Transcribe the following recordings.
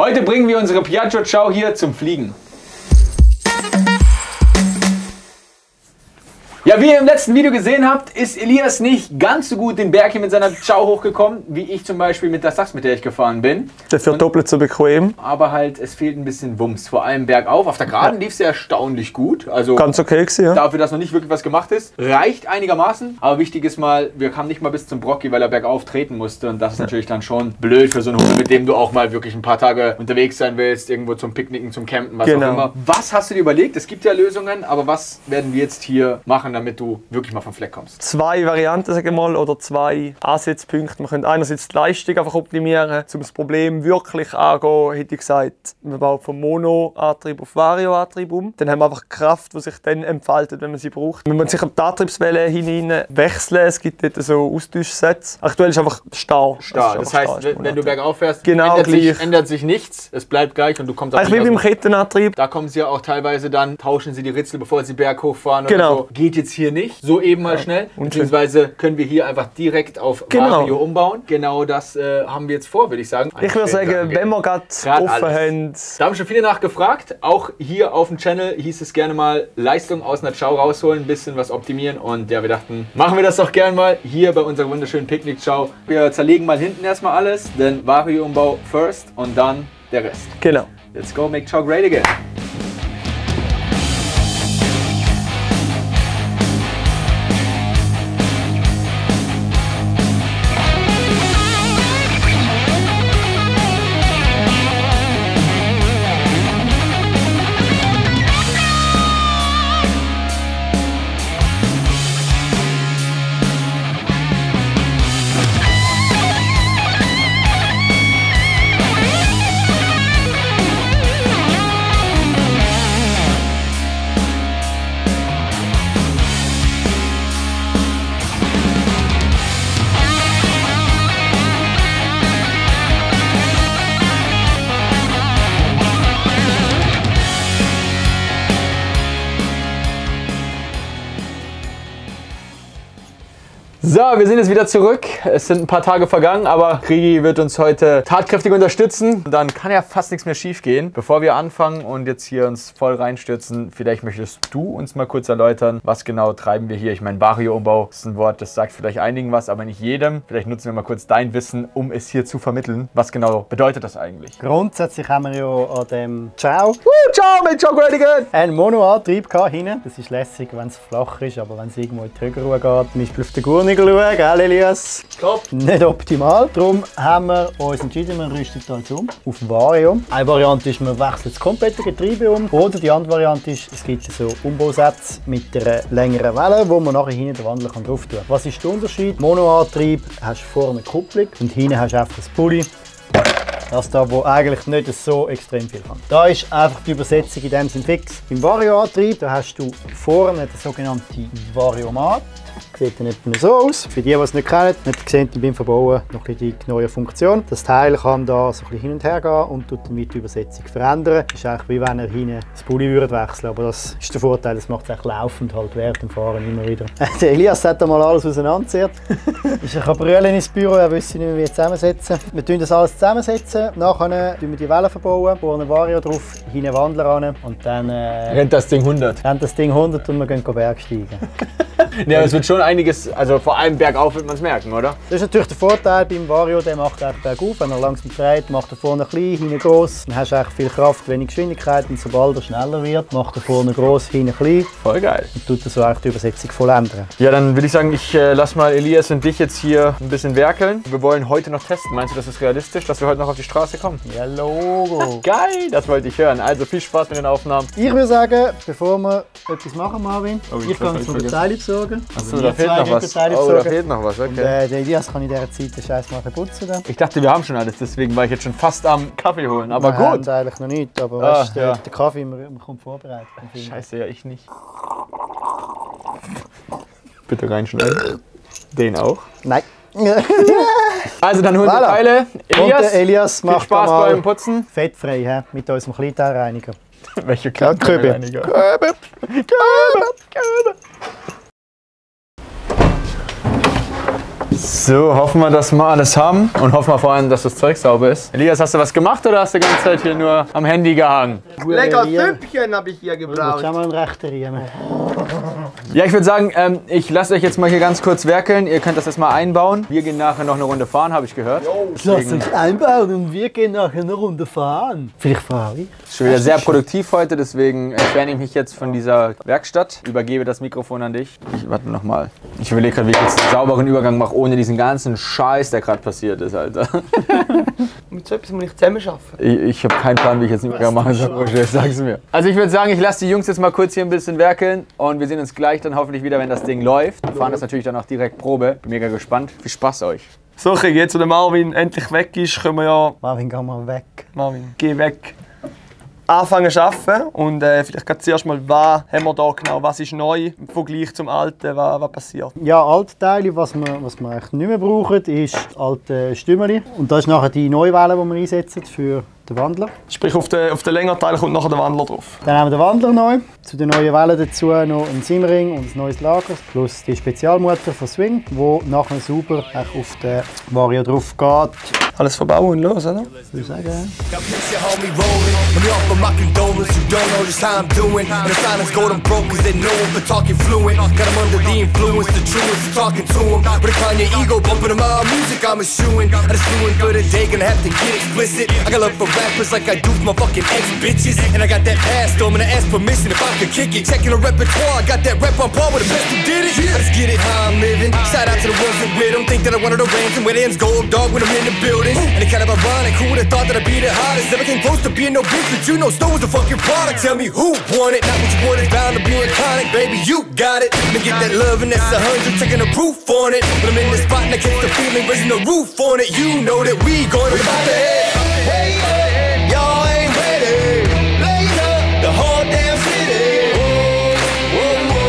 Heute bringen wir unsere Piaggio Ciao hier zum Fliegen. Ja, wie ihr im letzten Video gesehen habt, ist Elias nicht ganz so gut den Berg hier mit seiner Ciao hochgekommen, wie ich zum Beispiel mit der Sachs, mit der ich gefahren bin. Dafür doppelt so bequem. Aber halt, es fehlt ein bisschen Wumms, vor allem bergauf. Auf der Geraden lief es ja erstaunlich gut. Also ganz okay gewesen, ja. Dafür, dass noch nicht wirklich was gemacht ist, reicht einigermaßen. Aber wichtig ist mal, wir kamen nicht mal bis zum Brocki, weil er bergauf treten musste. Und das ist natürlich dann schon blöd für so einen Hund, mit dem du auch mal wirklich ein paar Tage unterwegs sein willst, irgendwo zum Picknicken, zum Campen, was auch immer. Was hast du dir überlegt? Es gibt ja Lösungen, aber was werden wir jetzt hier machen, damit du wirklich mal vom Fleck kommst? Zwei Varianten, sage ich mal, oder zwei Ansatzpunkte. Wir können einerseits die Leistung einfach optimieren. Um das Problem wirklich angehen, hätte ich gesagt, wir bauen vom Mono-Antrieb auf Vario-Antrieb um. Dann haben wir einfach Kraft, die sich dann entfaltet, wenn man sie braucht. Man muss sicher die Antriebswelle hinein wechseln. Es gibt dort so Austauschsätze. Aktuell ist einfach starr. Das heißt, wenn du bergauf fährst, genau ändert sich nichts. Es bleibt gleich und du kommst auf wie beim Kettenantrieb. Da kommen sie ja auch teilweise dann, tauschen sie die Ritzel, bevor sie berghoch fahren genau. oder so. Geht jetzt hier nicht. So eben mal schnell. Beziehungsweise können wir hier einfach direkt auf Vario umbauen. Genau das haben wir jetzt vor, würde ich sagen. Ich würde sagen, wenn wir gerade offen haben. Da haben schon viele nachgefragt. Auch hier auf dem Channel hieß es gerne mal Leistung aus einer Ciao rausholen, ein bisschen was optimieren. Und ja, wir dachten, machen wir das doch gerne mal hier bei unserer wunderschönen Picknick-Ciao. Wir zerlegen mal hinten erstmal alles, denn Vario-Umbau first und dann der Rest. Genau. Let's go make Ciao great again. So, wir sind jetzt wieder zurück. Es sind ein paar Tage vergangen, aber Krigi wird uns heute tatkräftig unterstützen. Dann kann ja fast nichts mehr schief gehen. Bevor wir anfangen und jetzt hier uns voll reinstürzen, vielleicht möchtest du uns mal kurz erläutern, was genau treiben wir hier. Ich meine, Vario-Umbau ist ein Wort, das sagt vielleicht einigen was, aber nicht jedem. Vielleicht nutzen wir mal kurz dein Wissen, um es hier zu vermitteln. Was genau bedeutet das eigentlich? Grundsätzlich haben wir ja an dem Ciao Ciao, mit Ciao great again! einen Monoantrieb hinten. Das ist lässig, wenn es flach ist, aber wenn es irgendwo in die Höhe geht, zum Beispiel auf den Gurniger schauen, gell Elias? Top. Nicht optimal. Darum haben wir uns entschieden, wir rüsten jetzt um auf Vario. Eine Variante ist, man wechselt das komplette Getriebe um. Oder die andere Variante ist, es gibt so Umbausätze mit einer längeren Welle, wo man nachher hinten den Wandler drauf tun kann. Was ist der Unterschied? Monoantrieb hast du vorne eine Kupplung und hinten hast du einfach das Pulli. Das da, wo eigentlich nicht so extrem viel kann. Da ist einfach die Übersetzung in dem Sinn fix. Im Vario-Antrieb da hast du vorne den sogenannten Variomat. Sieht dann etwa so aus. Für die, die es nicht kennen, nicht sehen beim Verbauen noch die neue Funktion. Das Teil kann da so ein bisschen hin und her gehen und tut damit die Übersetzung verändern. Das ist eigentlich wie wenn er hinten das Pulli wechseln, aber das ist der Vorteil, das macht es eigentlich laufend halt während dem Fahren immer wieder. Der Elias hat da mal alles auseinandergezogen. Ich kann brüllen ins Büro, er wüsste nicht mehr, wie zusammensetzen. Wir tun das alles zusammensetzen, nachher tun wir die Wellen verbauen, bauen ein Vario drauf, hinten Wandler ran und dann rennt das Ding 100. Rennt das Ding 100 und wir gehen Bergsteigen. Ja, es wird schon einiges, also vor allem bergauf wird man es merken, oder? Das ist natürlich der Vorteil beim Vario, der macht einfach bergauf. Wenn er langsam dreht, macht er vorne klein, hinten gross. Dann hast du echt viel Kraft, wenig Geschwindigkeit und sobald er schneller wird, macht er vorne gross, hinten klein. Voll geil. Und tut er so eigentlich die Übersetzung voll ändern. Ja, dann würde ich sagen, ich lasse mal Elias und dich jetzt hier ein bisschen werkeln. Wir wollen heute noch testen. Meinst du, das ist realistisch, dass wir heute noch auf die Straße kommen? Ja, Logo. Geil, das wollte ich hören. Also viel Spaß mit den Aufnahmen. Ich würde sagen, bevor wir etwas machen, Marvin, ich kann uns noch den Teil besorgen. Achso, da fehlt noch was. Oh, da fehlt noch was, okay. Und der Elias kann in dieser Zeit den Scheiß mal putzen. Ich dachte, wir haben schon alles, deswegen war ich jetzt schon fast am Kaffee holen. Aber wir gut. Wir haben eigentlich noch nicht, aber weißt, der Kaffee, man kommt vorbereitet. Scheiße, ja, ich nicht. Bitte reinschneiden. Den auch. Nein. Also dann holen wir Teile. Elias, und der Elias macht Spaß beim Putzen. Fettfrei, he? Mit unserem Kleinteilreiniger. Welcher Kleinteilreiniger? Köbe. So, hoffen wir, dass wir alles haben und hoffen wir vor allem, dass das Zeug sauber ist. Elias, hast du was gemacht oder hast du die ganze Zeit hier nur am Handy gehangen? Lecker Süppchen habe ich hier gebraucht. Jetzt haben wir einen rechten Riemen. Ja, ich würde sagen, ich lasse euch jetzt mal hier ganz kurz werkeln. Ihr könnt das erstmal einbauen. Wir gehen nachher noch eine Runde fahren, habe ich gehört. Lass uns einbauen und wir gehen nachher eine Runde fahren. Vielleicht fahre ich. Ist schon wieder sehr produktiv heute, deswegen entferne ich mich jetzt von dieser Werkstatt. Übergebe das Mikrofon an dich. Warte nochmal. Ich überlege gerade, wie ich jetzt einen sauberen Übergang mache, ohne diesen ganzen Scheiß, der gerade passiert ist, Alter. Mit so etwas muss ich zusammen arbeiten. Ich habe keinen Plan, wie ich jetzt einen Übergang machen soll. Sag's mir. Also ich würde sagen, ich lasse die Jungs jetzt mal kurz hier ein bisschen werkeln und wir sehen uns gleich dann hoffentlich wieder, wenn das Ding läuft. Wir fahren das natürlich dann auch direkt Probe. Bin mega gespannt. Viel Spaß euch. So, jetzt, wo der Marvin endlich weg ist, können wir ja... Marvin, geh mal weg. Marvin, geh weg. Anfangen zu arbeiten und vielleicht gerade zuerst mal, was haben wir da genau, was ist neu im Vergleich zum Alten, was passiert? Ja, Altteile, was wir eigentlich nicht mehr brauchen, ist das alte Stümmeli. Und das ist nachher die Neuwelle, die wir einsetzen für den Wandler. Sprich, auf den Längerteil kommt nachher der Wandler drauf. Dann haben wir den Wandler neu. Zu den neuen Wellen dazu noch ein Simring und ein neues Lager. Plus die Spezialmutter von Swing, die nachher sauber auf den Vario drauf geht. Alles verbauen und los, oder? Würde ich sagen, ja. I got love for rappers like I do for my fucking ex-bitches. And I got that ass, though, I'm gonna ask permission if I could kick it. Checking the repertoire, I got that rep on par with the best who did it. I just get it how I'm living. Shout out to the ones that with them. Think that I wanted a ransom where ends gold dog when I'm in the building. And it kind of ironic, who would've thought that I'd be the hottest? Never came close to being no bitch, but you know Snow was a fucking product. Tell me who won it, not what you want, it's bound to be iconic. Baby, you got it. Let me get that love and that's 100, checking the proof on it. When I'm in the spot and I catch the feeling, raising the roof on it. You know that we going to the head. Hey, y'all ain't ready. Blaze up the whole damn city. Whoa, whoa,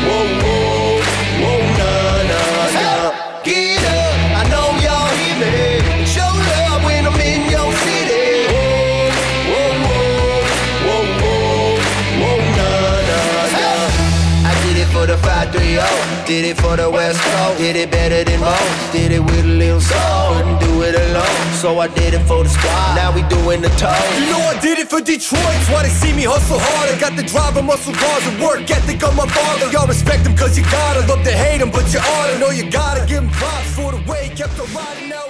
whoa, whoa, whoa, whoa, nah, nah, nah. Get up, I know y'all hear me. Show love when I'm in your city. Whoa, whoa, whoa, whoa, whoa, nah, nah, nah. I did it for the 530, did it for the West Coast, did it better than most, did it with a little soul, couldn't do it alone. So I did it for the squad, now we doing the toes. You know I did it for Detroit, that's why they see me hustle hard. I got the drive and muscle cars and work ethic of my father. Y'all respect him cause you gotta, love to hate him but you oughta know you gotta give him props for the way he kept on riding now.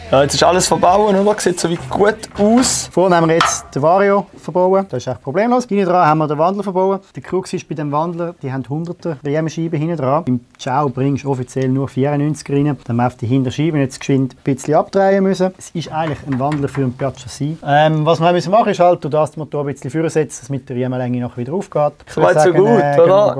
Ja, jetzt ist alles verbauen, oder? Sieht so wie gut aus. Vorne haben wir jetzt den Vario verbauen. Das ist echt problemlos. Hinten dran haben wir den Wandler verbauen. Der Krux ist bei dem Wandler, die haben 100er Riemenscheiben hinten dran. Beim Ciao bringst du offiziell nur 94 rein. Dann haben wir auf die Hinterscheiben jetzt geschwind ein bisschen abdrehen müssen. Es ist eigentlich ein Wandler für ein Piaggio C. Was wir machen müssen, ist halt, du darfst den Motor ein bisschen vorsetzen, damit die Riemenlänge nachher wieder aufgeht. Soweit so gut, oder?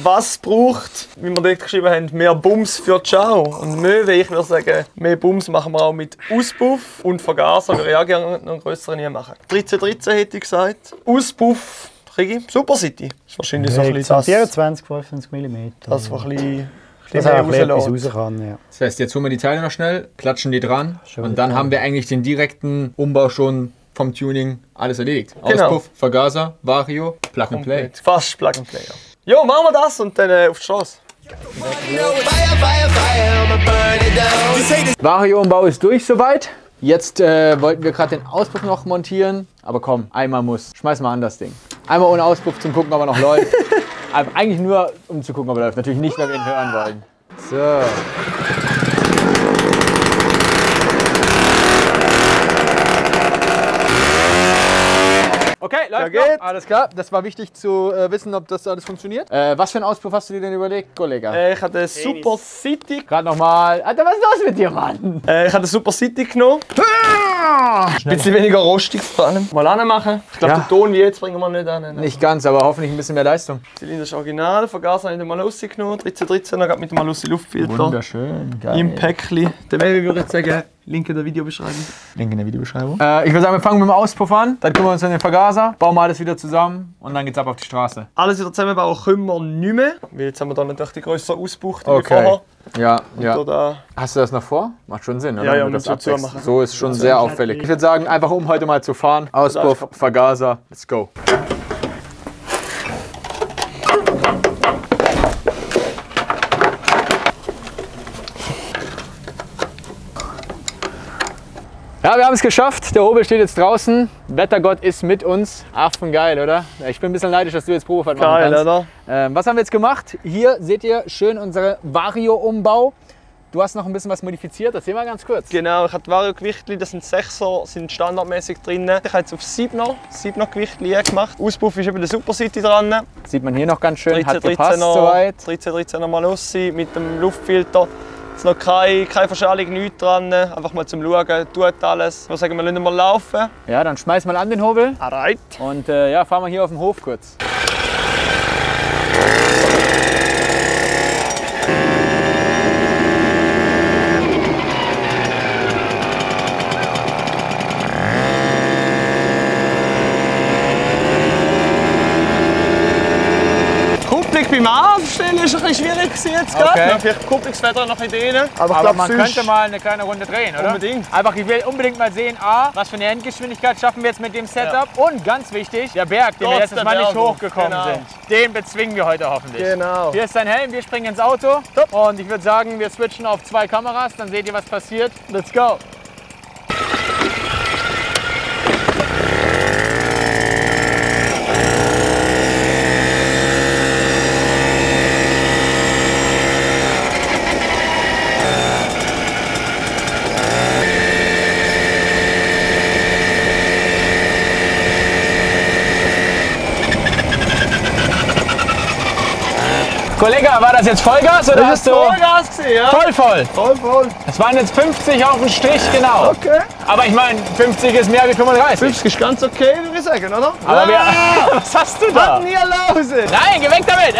Was braucht, wie wir dort geschrieben haben, mehr Bums für Ciao? Und Möwe, ich würde sagen, mehr Bums machen wir auch mit Auspuff und Vergaser. Wir ja gerne noch einen grösseren hier machen. 1313 hätte ich gesagt. Auspuff, kriege ich. Super City. Das ist wahrscheinlich so ein bisschen das. 24, 25 mm. Das war ein bisschen mehr raus kann, ja. Das heißt, jetzt holen wir die Teile noch schnell, klatschen die dran und dann haben wir eigentlich den direkten Umbau schon vom Tuning alles erledigt. Genau. Auspuff, Vergaser, Vario, Plug and Play. Fast Plug and Play, ja. Jo, machen wir das und dann auf die Straße. Vario-Umbau ist durch soweit. Jetzt wollten wir gerade den Auspuff noch montieren. Aber komm, einmal muss. Schmeiß mal an das Ding. Einmal ohne Auspuff zum Gucken, ob er noch läuft. Aber eigentlich nur, um zu gucken, ob er läuft. Natürlich nicht, weil wir ihn hören wollen. So. Okay, läuft noch. Alles klar. Das war wichtig zu wissen, ob das alles funktioniert. Was für einen Auspuff hast du dir denn überlegt, Kollege? Ich hatte Super City. Gerade nochmal. Alter, was ist los mit dir, Mann? Ich habe Super City genommen. Ein bisschen weniger rostig vor allem. Mal anmachen. Ich glaube, den Ton wie jetzt bringen wir nicht an. Nicht ganz, aber hoffentlich ein bisschen mehr Leistung. Zylinder ist original. Vergaser habe ich den Malussi genommen. 1313 mit dem Malussi Luftfilter. Wunderschön, geil. Im Päckchen. Der Baby würde ich sagen, Link in der Videobeschreibung. Link in der Videobeschreibung. Ich würde sagen, wir fangen mit dem Auspuff an. Dann kümmern wir uns um den Vergaser, bauen wir alles wieder zusammen und dann geht's ab auf die Straße. Alles wieder zusammenbauen können wir nicht mehr. Weil jetzt haben wir da natürlich die größere Ausbuchtung wie vorher. Ja, ja. Da hast du das noch vor? Macht schon Sinn, oder? Ja, Wenn du das so abwechselst. So ist schon sehr auffällig. Ich würde sagen, einfach um heute mal zu fahren. Auspuff, Vergaser, let's go. wir haben es geschafft. Der Hobel steht jetzt draußen. Wettergott ist mit uns. Ach, von geil, oder? Ich bin ein bisschen neidisch, dass du jetzt Probefahrt machen kannst. Geil, oder? Was haben wir jetzt gemacht? Hier seht ihr schön unsere Vario-Umbau. Du hast noch ein bisschen was modifiziert, erzähl mal ganz kurz. Genau, ich habe die Vario-Gewichtli, das sind 6er, sind standardmäßig drin. Ich habe jetzt auf 7er Gewichtli gemacht. Auspuff ist eben der Supercity dran. Sieht man hier noch ganz schön, 13, hat gepasst soweit. 13er Malossi mit dem Luftfilter. Jetzt noch keine Verschalung, nichts dran. Einfach mal zum Schauen, tut alles. Ich würde sagen, wir lassen mal laufen. Ja, dann schmeiß mal an den Hobel. Alright. Und ja, fahren wir hier auf dem Hof kurz. Beim Anstellen ist es ein bisschen schwierig jetzt gerade. Okay. Vielleicht Kupplungsfeder noch in denen. Aber ich glaub, man könnte mal eine kleine Runde drehen, oder? Unbedingt. Einfach, ich will unbedingt mal sehen, was für eine Endgeschwindigkeit schaffen wir jetzt mit dem Setup. Ja. Und ganz wichtig, der Berg, den wir letztes Mal nicht hochgekommen sind, den bezwingen wir heute hoffentlich. Genau. Hier ist dein Helm, wir springen ins Auto. Und ich würde sagen, wir switchen auf 2 Kameras, dann seht ihr, was passiert. Let's go! Kollege, war das jetzt Vollgas oder hast du? Vollgas gesehen, ja? Voll. Voll. Es waren jetzt 50 auf den Strich, genau. Okay. Aber ich meine, 50 ist mehr wie 35. 50 ist ganz okay, würde ich sagen, oder? Aber was hast du da? Nie Lause. Nein, geh weg damit!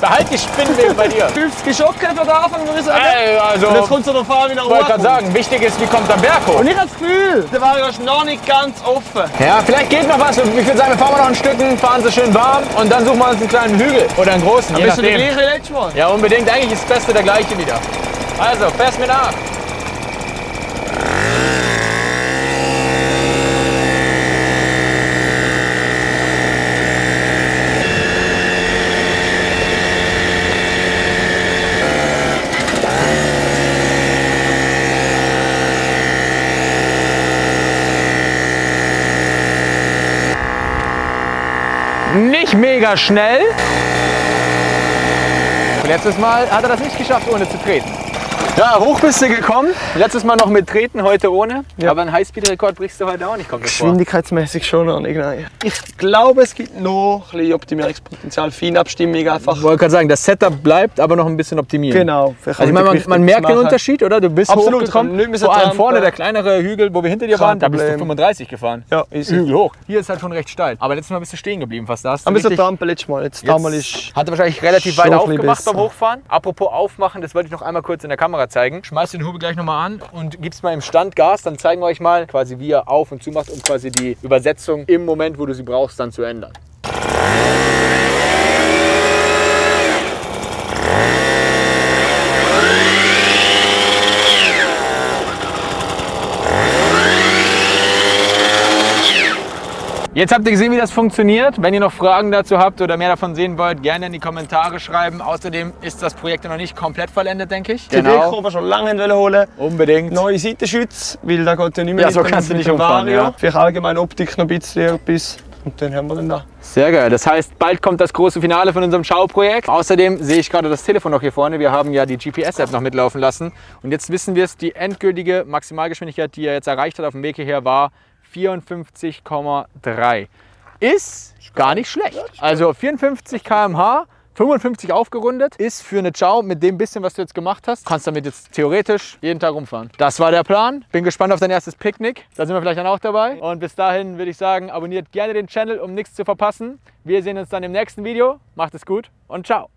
Behalt die Spinnweben bei dir. 50 ist okay für den Anfang, würde ich sagen. Also, Und jetzt kommt so der Fahrer wieder ich wollte gerade sagen, wichtig ist, wie kommt der Berg hoch? Und ich habe das Gefühl, der Vario ist noch nicht ganz offen. Ja, vielleicht geht noch was. Ich würde sagen, wir fahren mal noch ein Stück, fahren sie schön warm und dann suchen wir uns einen kleinen Hügel oder einen großen, je Bist du der nachdem. gleiche letztes Mal? Ja, unbedingt. Eigentlich ist das Beste der gleiche wieder. Also, fährst mir nach. Nicht mega schnell. Letztes Mal hat er das nicht geschafft, ohne zu treten. Ja, hoch bist du gekommen. Letztes Mal noch mit Treten, heute ohne. Ja. Aber einen Highspeed-Rekord brichst du heute auch nicht, kommt mir vor. Geschwindigkeitsmäßig schon noch nicht. Nein. Ich glaube, es gibt noch ein bisschen Optimierungspotenzial. Feinabstimmung einfach. Ich wollte gerade sagen, das Setup bleibt, aber noch ein bisschen optimiert. Genau. Also ich meine, man merkt den Unterschied, oder? Du bist absolut hochgekommen. Vor allem vorne der kleinere Hügel, wo wir hinter dir waren, da bist du 35 gefahren. Ja, easy. Hügel hoch. Hier ist halt schon recht steil. Aber letztes Mal bist du stehen geblieben fast. Da hast du ein bisschen Trampel letztes Mal. Jetzt hat er wahrscheinlich relativ weit aufgemacht beim Hochfahren. Apropos aufmachen, das wollte ich noch einmal kurz in der Kamera zeigen. Schmeiß den Hubel gleich nochmal an und gibst mal im Stand Gas. Dann zeigen wir euch mal quasi, wie ihr auf und zu macht, um quasi die Übersetzung im Moment, wo du sie brauchst, dann zu ändern. Jetzt habt ihr gesehen, wie das funktioniert. Wenn ihr noch Fragen dazu habt oder mehr davon sehen wollt, gerne in die Kommentare schreiben. Außerdem ist das Projekt noch nicht komplett vollendet, denke ich. Genau. Die wir schon lange holen. Unbedingt. Neue Seitenschütze, weil da geht ja nicht mehr. Ja, so kannst du nicht umfahren. Ja. Vielleicht allgemein Optik noch ein bisschen etwas. Und dann haben wir den da. Sehr geil. Das heißt, bald kommt das große Finale von unserem Schauprojekt. Außerdem sehe ich gerade das Telefon noch hier vorne. Wir haben ja die GPS-App noch mitlaufen lassen. Und jetzt wissen wir es, die endgültige Maximalgeschwindigkeit, die er jetzt erreicht hat auf dem Weg hierher, war 54,3. Ist gar nicht schlecht. Also 54 km/h, 55 aufgerundet, ist für eine Chow mit dem bisschen, was du jetzt gemacht hast, kannst damit jetzt theoretisch jeden Tag rumfahren. Das war der Plan. Bin gespannt auf dein erstes Picknick. Da sind wir vielleicht dann auch dabei. Und bis dahin würde ich sagen, abonniert gerne den Channel, um nichts zu verpassen. Wir sehen uns dann im nächsten Video. Macht es gut und ciao.